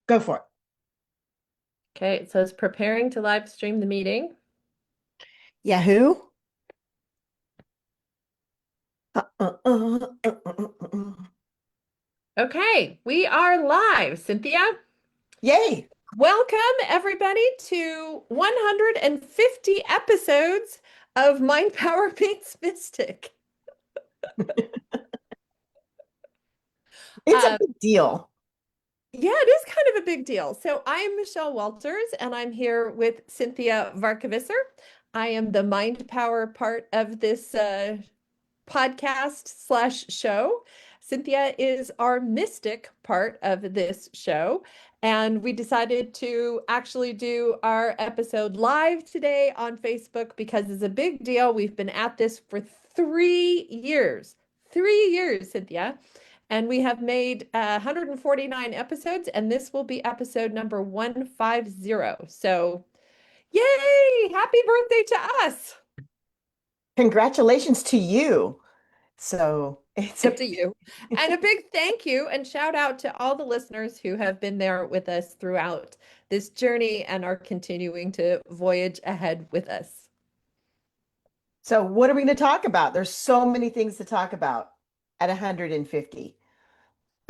Go for it. Okay, it says preparing to live stream the meeting. Yahoo. Uh. Okay, we are live, Cynthia. Yay. Welcome, everybody, to 150 episodes of Mind Power Meets Mystic. It's a Um, big deal. yeah, it is kind of a big deal. So I'm Michelle Walters, and I'm here with Cinthia Varkevisser. I am the Mind Power part of this podcast slash show. Cynthia is our mystic part of this show. And we decided to actually do our episode live today on Facebook because it's a big deal. We've been at this for 3 years. 3 years, Cynthia. And we have made 149 episodes, and this will be episode number 150. So, yay! Happy birthday to us! Congratulations to you. So it's To you. And a big thank you and shout out to all the listeners who have been there with us throughout this journey and are continuing to voyage ahead with us. so what are we going to talk about? There's so many things to talk about at 150.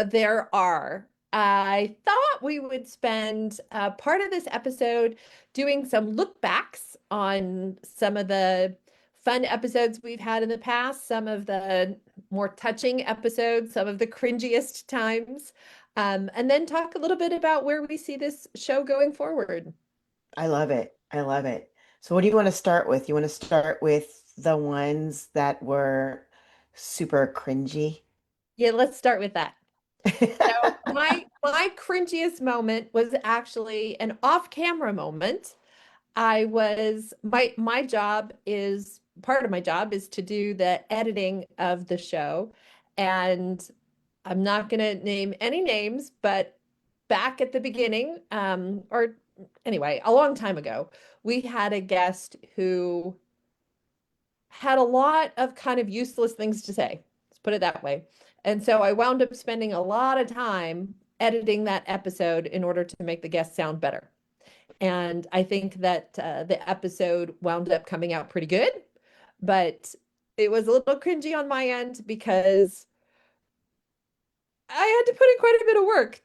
There are. I thought we would spend part of this episode doing some look backs on some of the fun episodes we've had in the past, some of the more touching episodes, some of the cringiest times, and then talk a little bit about where we see this show going forward. I love it. I love it. So what do you want to start with? You want to start with the ones that were super cringy? Yeah, let's start with that. So my cringiest moment was actually an off-camera moment. I was my job is part of my job is to do the editing of the show. And I'm not going to name any names, but back at the beginning, or anyway, a long time ago, we had a guest who had a lot of kind of useless things to say. Let's put it that way. And so I wound up spending a lot of time editing that episode in order to make the guest sound better. And I think that the episode wound up coming out pretty good, but it was a little cringy on my end because I had to put in quite a bit of work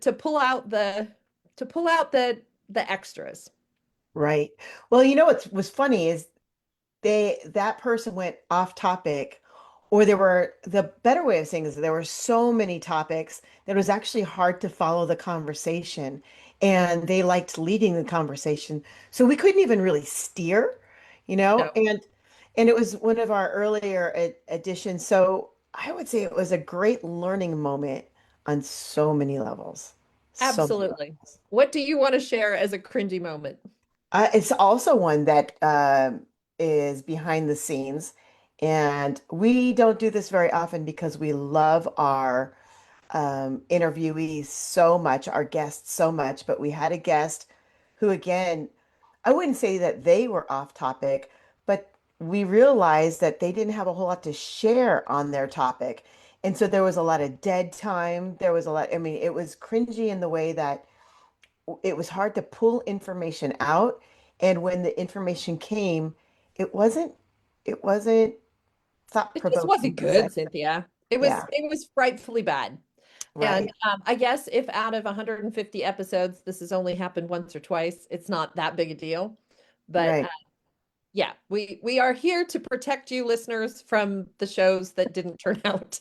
to pull out the extras. Right. Well, you know what was funny is that person went off topic, or there were the better way of saying is there were so many topics that it was actually hard to follow the conversation, and they liked leading the conversation, so we couldn't even really steer, No, and it was one of our earlier editions, so I would say it was a great learning moment on so many levels, so many absolutely. levels. What do you want to share as a cringy moment? It's also one that is behind the scenes, and we don't do this very often because we love our interviewees so much, our guests so much. But we had a guest who, again, I wouldn't say that they were off topic, but we realized that they didn't have a whole lot to share on their topic. And so there was a lot of dead time. There was a lot, I mean, it was cringy in the way that it was hard to pull information out. And when the information came, it wasn't, it wasn't thought It just provoking wasn't per se. good, Cynthia. It was Yeah, it was frightfully bad. And right, I guess if out of 150 episodes, this has only happened once or twice, it's not that big a deal. But right. yeah, we are here to protect you listeners from the shows that didn't turn out.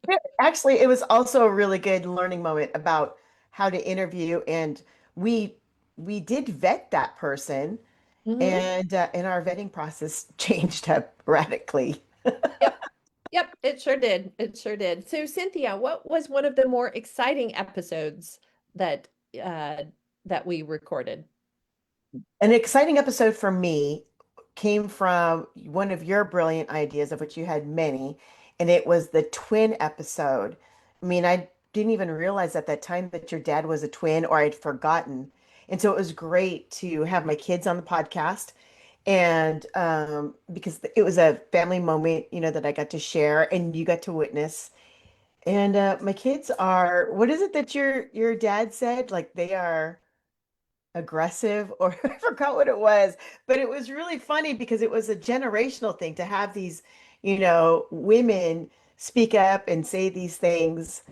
Yeah, actually, it was also a really good learning moment about how to interview, and we we did vet that person, Hmm. and our vetting process changed up radically. Yep. Yep, it sure did. It sure did. So Cynthia, what was one of the more exciting episodes that uh that we recorded? An exciting episode for me came from one of your brilliant ideas, of which you had many, and it was the twin episode. I mean, I didn't even realize at that time that your dad was a twin, or I'd forgotten. And so it was great to have my kids on the podcast, and because it was a family moment, that I got to share and you got to witness. And my kids are, what is it that your dad said? Like they are aggressive, or I forgot what it was, but it was really funny because it was a generational thing to have these, women speak up and say these things,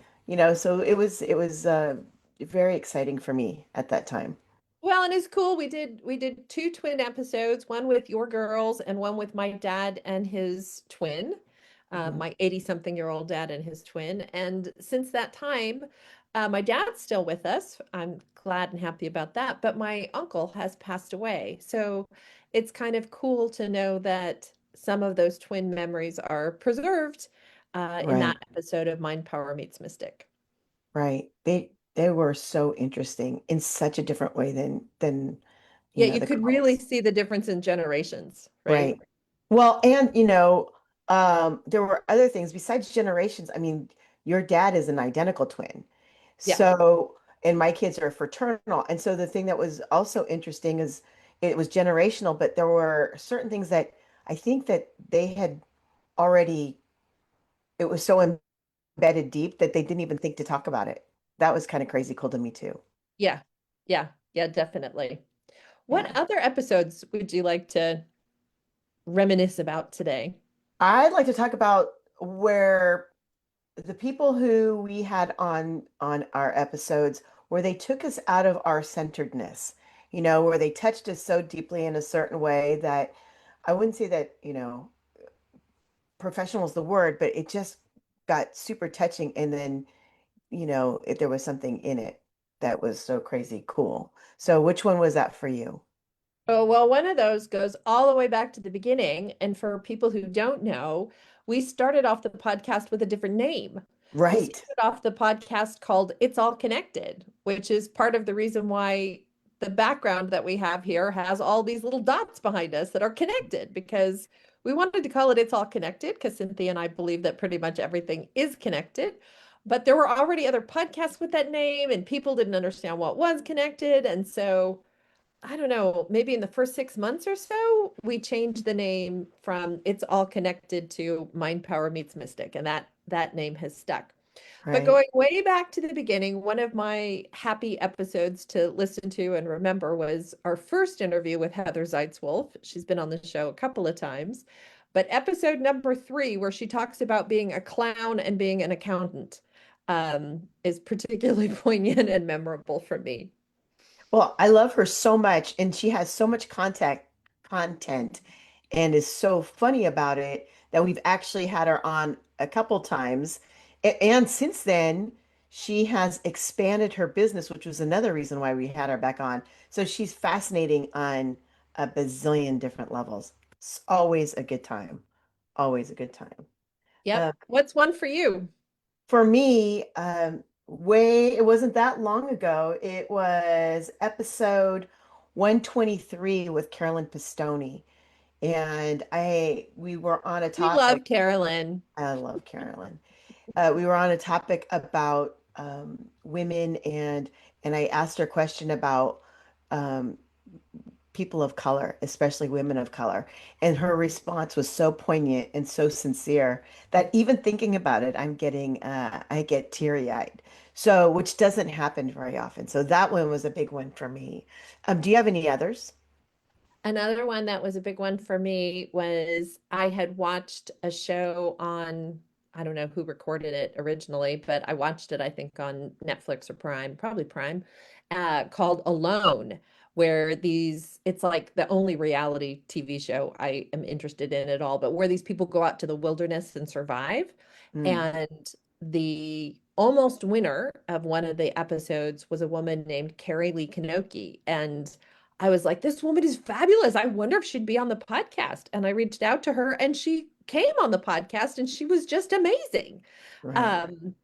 so it was very exciting for me at that time. Well, and it's cool. We did two twin episodes, one with your girls and one with my dad and his twin, Mhm. my 80-something-year-old dad and his twin. And since that time, my dad's still with us. I'm glad and happy about that. But my uncle has passed away. So it's kind of cool to know that some of those twin memories are preserved in that Right, episode of Mind Power Meets Mystic. right. They were so interesting in such a different way than Yeah, you the could really girls. see the difference in generations, right? Right. Well, and there were other things besides generations. I mean, your dad is an identical twin. Yeah. So, and my kids are fraternal. And so the thing that was also interesting is it was generational, but there were certain things that I think that they had already, it was so embedded deep that they didn't even think to talk about it. That was kind of crazy cool to me too. Yeah. Yeah. Yeah, definitely. Yeah. What other episodes would you like to reminisce about today? I'd like to talk about where the people who we had on our episodes where they took us out of our centeredness, where they touched us so deeply in a certain way that I wouldn't say that, professional is the word, but it just got super touching. And then, if there was something in it that was so crazy cool. So which one was that for you? Oh, well, one of those goes all the way back to the beginning. And for people who don't know, we started off the podcast with a different name. We Right, started off the podcast called It's All Connected, which is part of the reason why the background that we have here has all these little dots behind us that are connected because we wanted to call it It's All Connected because Cynthia and I believe that pretty much everything is connected. But there were already other podcasts with that name, and people didn't understand what was connected. And so I don't know, maybe in the first 6 months or so, we changed the name from It's All Connected to Mind Power Meets Mystic, and that name has stuck. But right. going way back to the beginning, one of my happy episodes to listen to and remember was our first interview with Heather Zeitzwolf. She's been on the show a couple of times, but episode number 3, where she talks about being a clown and being an accountant, is particularly poignant and memorable for me. Well, I love her so much, and she has so much content and is so funny about it that we've actually had her on a couple times. And since then, she has expanded her business, which was another reason why we had her back on. So she's fascinating on a bazillion different levels. It's always a good time. Always a good time. Yep. Uh, What's one for you? for me, it wasn't that long ago. It was episode 123 with Carolyn Pistone. And we were on a We love topic. Carolyn. I love Carolyn. We were on a topic about women, and I asked her a question about um, people of color, especially women of color. And her response was so poignant and so sincere that even thinking about it, I get teary-eyed. So, which doesn't happen very often. So that one was a big one for me. Do you have any others? Another one that was a big one for me was I had watched a show on, I don't know who recorded it originally, but I watched it, I think, on Netflix or Prime, probably Prime, called Alone, where it's like the only reality TV show I am interested in at all, but where these people go out to the wilderness and survive. Mm, And the almost winner of one of the episodes was a woman named Carrie Lee Kanoki. And I was like, this woman is fabulous. I wonder if she'd be on the podcast. And I reached out to her and she came on the podcast and she was just amazing. right. Um,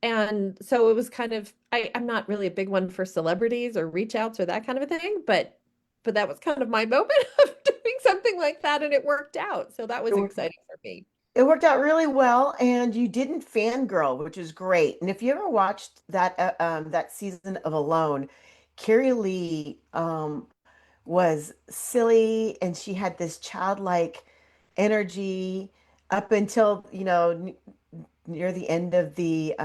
and so it was kind of, I'm not really a big one for celebrities or reach outs or that kind of a thing, but that was kind of my moment of doing something like that and it worked out. So that It was worked, exciting for me. it worked out really well, and you didn't fangirl, which is great. And if you ever watched that season of Alone, Carrie Lee was silly and she had this childlike energy up until, near the end of the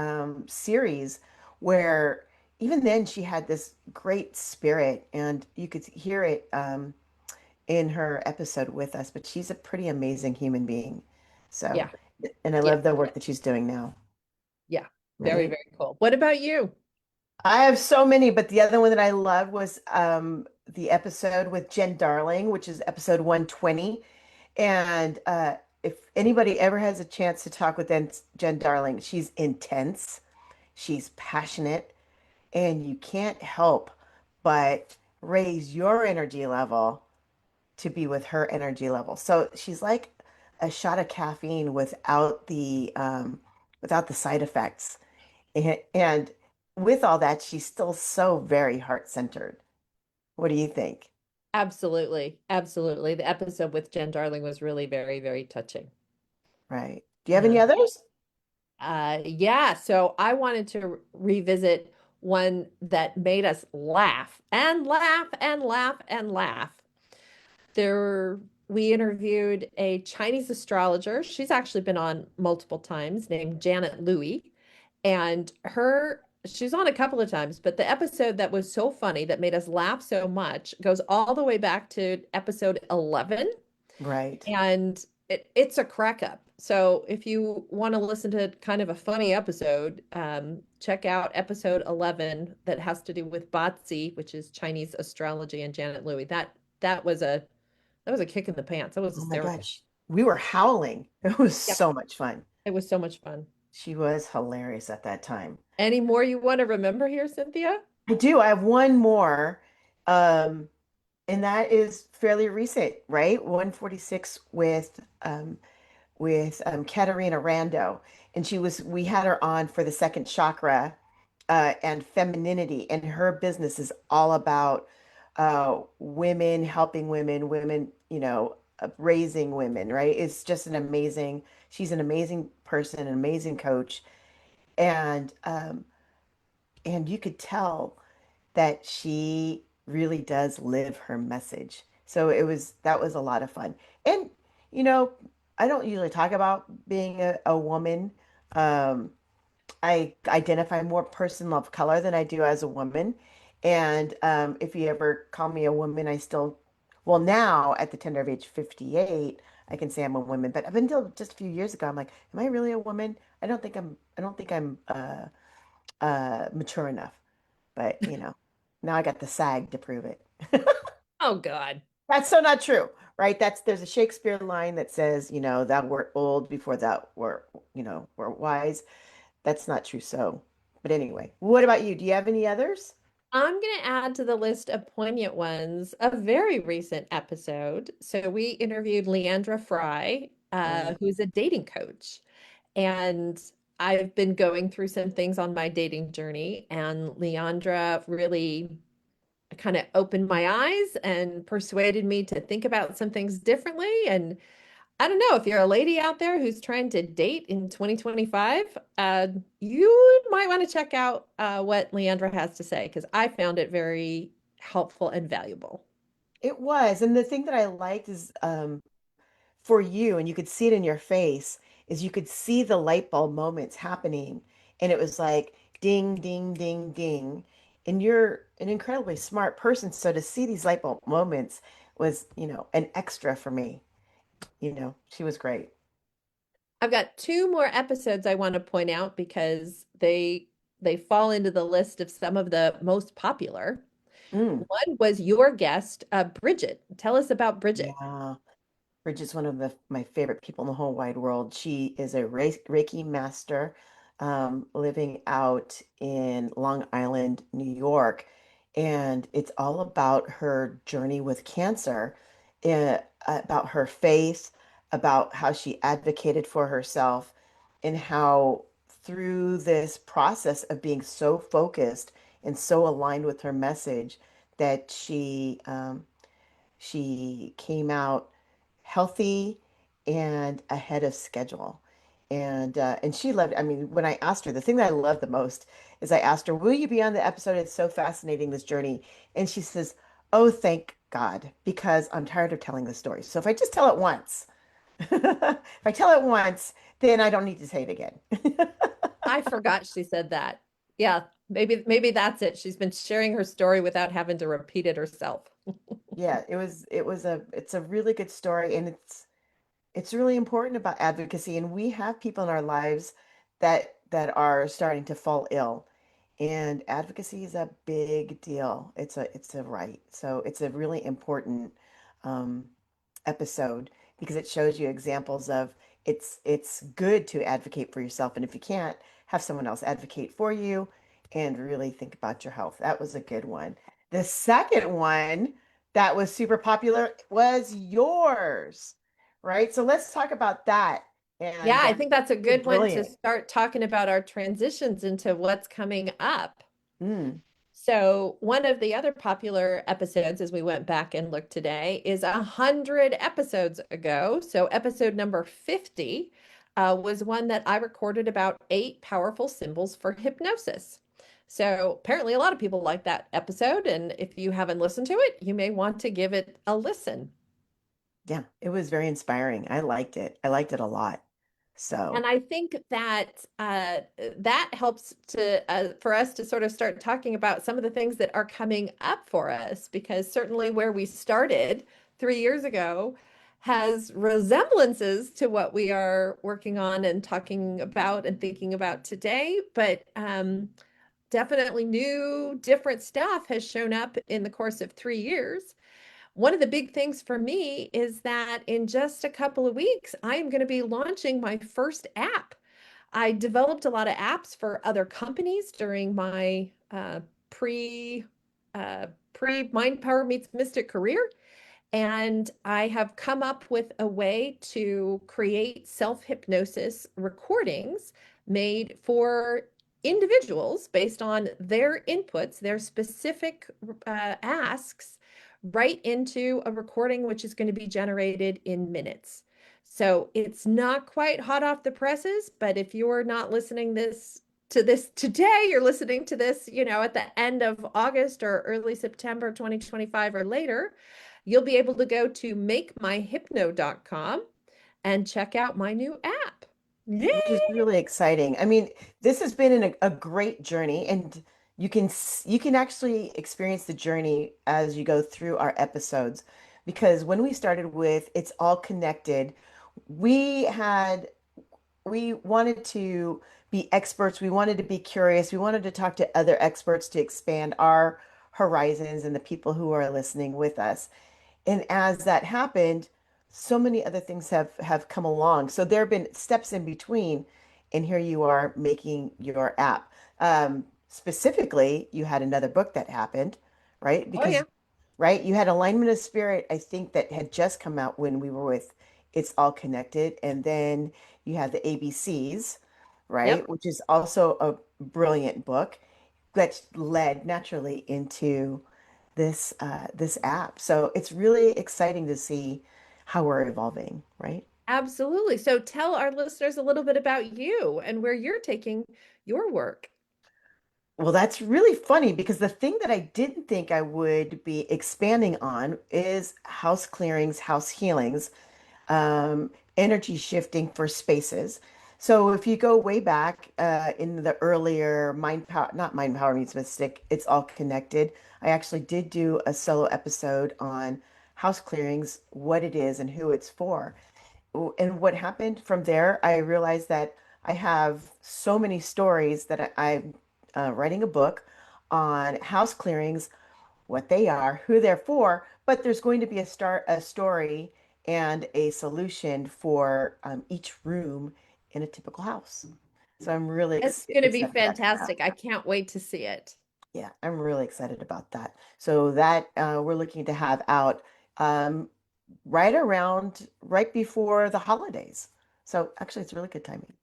series where even then she had this great spirit, and you could hear it in her episode with us. But she's a pretty amazing human being. So, Yeah. and I Yeah. love the work that she's doing now, Yeah. Very, right? very cool. What about you? I have so many, but the other one that I loved was the episode with Jen Darling, which is episode 120. And if anybody ever has a chance to talk with Jen Darling, she's intense, she's passionate, and you can't help but raise your energy level to be with her energy level. So she's like a shot of caffeine without the side effects. And with all that, she's still so very heart-centered. What do you think? Absolutely. Absolutely. The episode with Jen Darling was really very, very touching. Right. Do you have any Uh, others? yeah, so I wanted to revisit one that made us laugh and laugh and laugh and laugh. There, we interviewed a Chinese astrologer. She's actually been on multiple times, named Janet Louie. And she's on a couple of times, but the episode that was so funny that made us laugh so much goes all the way back to episode 11. Right. And it's a crack up. So if you want to listen to kind of a funny episode, check out episode 11 that has to do with Batsi, which is Chinese astrology, and Janet Louie. That was a kick in the pants. That was Oh my hysterical. gosh. We were howling. It was Yep. so much fun. It was so much fun. She was hilarious at that time. Any more you want to remember here, Cynthia? I do. I have one more, um, and that is fairly recent, right? 146 with Katarina Rando, and we had her on for the second chakra and femininity, and her business is all about women helping women, raising women, right? It's just she's an amazing person, an amazing coach, and and you could tell that she really does live her message. So that was a lot of fun. And you know, I don't usually talk about being a woman. Um, I identify more person of color than I do as a woman. And if you ever call me a woman, well, now at the tender of age 58, I can say I'm a woman. But up until just a few years ago, I'm like, am I really a woman? I don't think I'm mature enough. But now I got the SAG to prove it. Oh God. That's so not true, right? There's a Shakespeare line that says, thou wert old before thou were wise. That's not true. So, but anyway, what about you? Do you have any others? I'm going to add to the list of poignant ones a very recent episode. So we interviewed Leandra Fry, Mm. who's a dating coach. And I've been going through some things on my dating journey, and Leandra really kind of opened my eyes and persuaded me to think about some things differently. And I don't know if you're a lady out there who's trying to date in 2025, you might want to check out what Leandra has to say because I found it very helpful and valuable. It was. And the thing that I liked is for you, and you could see it in your face, is you could see the light bulb moments happening. And it was like ding, ding, ding, ding. And you're an incredibly smart person. So to see these light bulb moments was, an extra for me. She was great. I've got two more episodes I want to point out because they fall into the list of some of the most popular. Mm, One was your guest, Bridget. Tell us about Bridget. yeah. Bridget's one of my favorite people in the whole wide world. She is a Reiki master living out in Long Island, New York. And it's all about her journey with cancer, about her faith, about how she advocated for herself, and how through this process of being so focused and so aligned with her message that she came out healthy and ahead of schedule. And she loved, I mean, when I asked her, the thing that I love the most is I asked her, "Will you be on the episode? It's so fascinating, this journey." And she says, "Oh, thank God, because I'm tired of telling the story. So if I just tell it once, If I tell it once, then I don't need to say it again. I forgot she said that. Yeah, maybe that's it. She's been sharing her story without having to repeat it herself. Yeah, it's a really good story, and it's really important about advocacy, and we have people in our lives that are starting to fall ill, and advocacy is a big deal. It's a right. So it's a really important um, episode because it shows you examples of it's good to advocate for yourself, and if you can't, have someone else advocate for you and really think about your health. That was a good one. The second one that was super popular was yours, right? So let's talk about that. Yeah, And I think that's a it's good one to brilliant. start talking about our transitions into what's coming up. Mm, So one of the other popular episodes, as we went back and looked today, is 100 episodes ago. So episode number 50 was one that I recorded about 8 powerful symbols for hypnosis. So apparently a lot of people like that episode, and if you haven't listened to it, you may want to give it a listen. yeah, it was very inspiring. I liked it. I liked it a lot. And So, I think that that helps to for us to sort of start talking about some of the things that are coming up for us, because certainly where we started 3 years ago has resemblances to what we are working on and talking about and thinking about today, but definitely new, different stuff has shown up in the course of 3 years. One of the big things for me is that in just a couple of weeks, I am going to be launching my first app. I developed a lot of apps for other companies during my pre pre Mind Power Meets Mystic career, and I have come up with a way to create self-hypnosis recordings made for individuals based on their inputs, their specific asks, right into a recording which is going to be generated in minutes. So it's not quite hot off the presses, but if you're not listening this today, you're listening to this, at the end of August or early September 2025 or later, you'll be able to go to makemyhypno.com and check out my new app. Yay! which is really exciting. I mean, this has been a great journey, and you can actually experience the journey as you go through our episodes. Because when we started with It's All Connected, we had we wanted to be experts. We wanted to be curious. We wanted to talk to other experts to expand our horizons and the people who are listening with us. And as that happened, so many other things have come along. So there have been steps in between, and here you are making your app. Specifically, you had another book that happened, right? Oh, yeah. Because right, you had Alignment of Spirit, I think that had just come out when we were with It's All Connected, and then you had the ABCs, right, Yep. which is also a brilliant book that led naturally into this app. So it's really exciting to see how we're evolving, right? Absolutely. So tell our listeners a little bit about you and where you're taking your work. Well, that's really funny because the thing that I didn't think I would be expanding on is house clearings, house healings, energy shifting for spaces. So if you go way back in the earlier Mind Power, not Mind Power Meets Mystic, It's All Connected. I actually did do a solo episode on house clearings, what it is and who it's for. And what happened from there, I realized that I have so many stories that I'm writing a book on house clearings, what they are, who they're for, but there's going to be a story and a solution for each room in a typical house. So I'm really It's going to be excited about that. fantastic. I can't wait to see it. Yeah, I'm really excited about that. So that we're looking to have out um, right before the holidays. So actually, it's really good timing.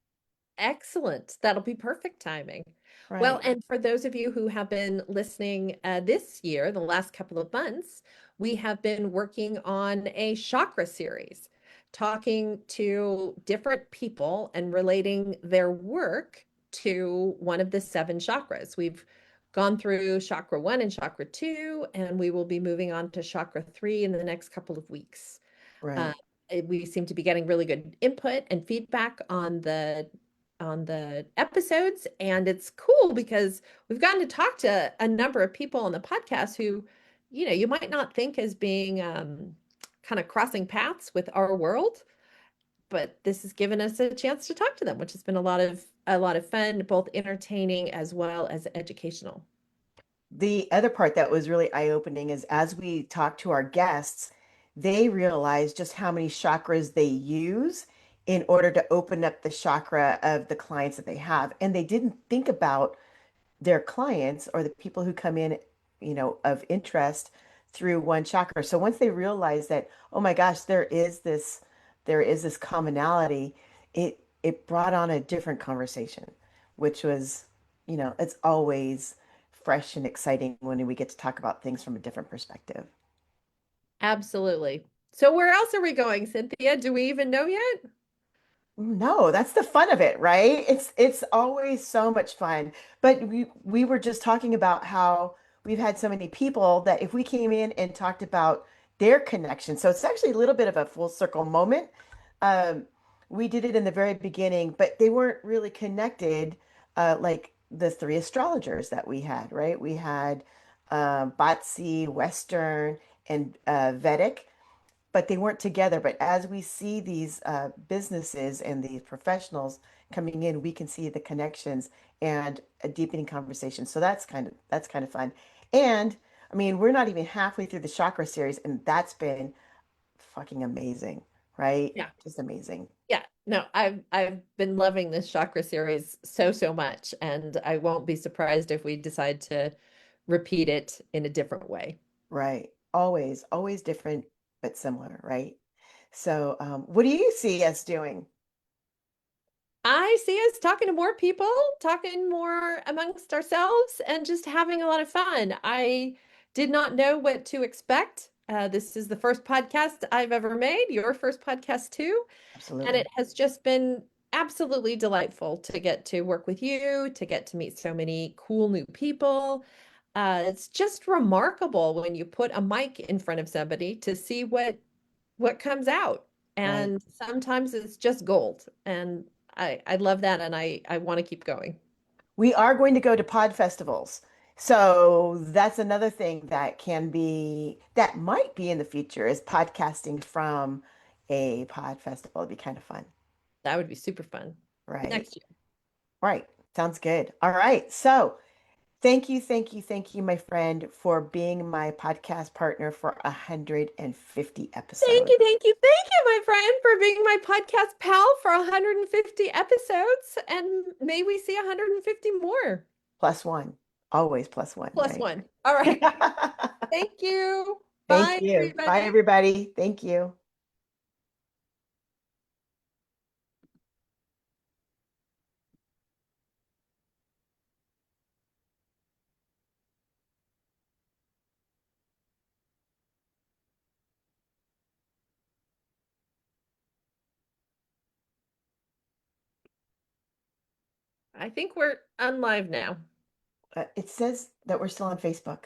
Excellent. That'll be perfect timing. Well, Right, and for those of you who have been listening this year, the last couple of months, we have been working on a chakra series, talking to different people and relating their work to one of the 7 chakras. We've gone through chakra 1 and chakra 2, and we will be moving on to chakra 3 in the next couple of weeks. Uh, right. We seem to be getting really good input and feedback on the episodes, and it's cool because we've gotten to talk to a number of people on the podcast who, you might not think as being kind of crossing paths with our world, but this has given us a chance to talk to them, which has been a lot of fun, both entertaining as well as educational. The other part that was really eye-opening is as we talk to our guests, they realize just how many chakras they use in order to open up the chakra of the clients that they have. And they didn't think about their clients or the people who come in, of interest through one chakra. So once they realize that, oh my gosh, there is this commonality, it brought on a different conversation, which was, it's always fresh and exciting when we get to talk about things from a different perspective. Absolutely. So where else are we going, Cynthia? Do we even know yet? No, that's the fun of it, right? It's always so much fun. But we were just talking about how we've had so many people that if we came in and talked about their connection, so it's actually a little bit of a full circle moment. Um, we did it in the very beginning, but they weren't really connected, like the three astrologers that we had, right? We had Batsi, Western, and Vedic, but they weren't together. But as we see these businesses and these professionals coming in, we can see the connections and a deepening conversation. So that's kind of fun. And I mean, we're not even halfway through the chakra series, and that's been fucking amazing, right? Yeah. Just amazing, Yeah. No, I've been loving this chakra series so much, and I won't be surprised if we decide to repeat it in a different way. right? Always different, but similar, right? So, what do you see us doing? I see us talking to more people, talking more amongst ourselves, and just having a lot of fun. I did not know what to expect. This is the first podcast I've ever made, your first podcast too. And Absolutely. it has just been absolutely delightful to get to work with you, to get to meet so many cool new people. It's just remarkable when you put a mic in front of somebody to see what comes out. Right. And sometimes it's just gold. And I love that, and I want to keep going. We are going to go to pod festivals. So that's another thing that might be in the future is podcasting from a pod festival. It'd be kind of fun, That would be super fun. right? Next year. Right. Sounds good. All right. So thank you, my friend, for being my podcast partner for 150 Thank episodes. you, thank you, thank you, my friend, for being my podcast pal for 150 episodes. And may we see 150 more. Plus one. Always plus one, Plus right? one. All right. Thank you. Thank Bye, you. Bye, everybody. everybody. Thank you. I think we're on live now. It says that we're still on Facebook.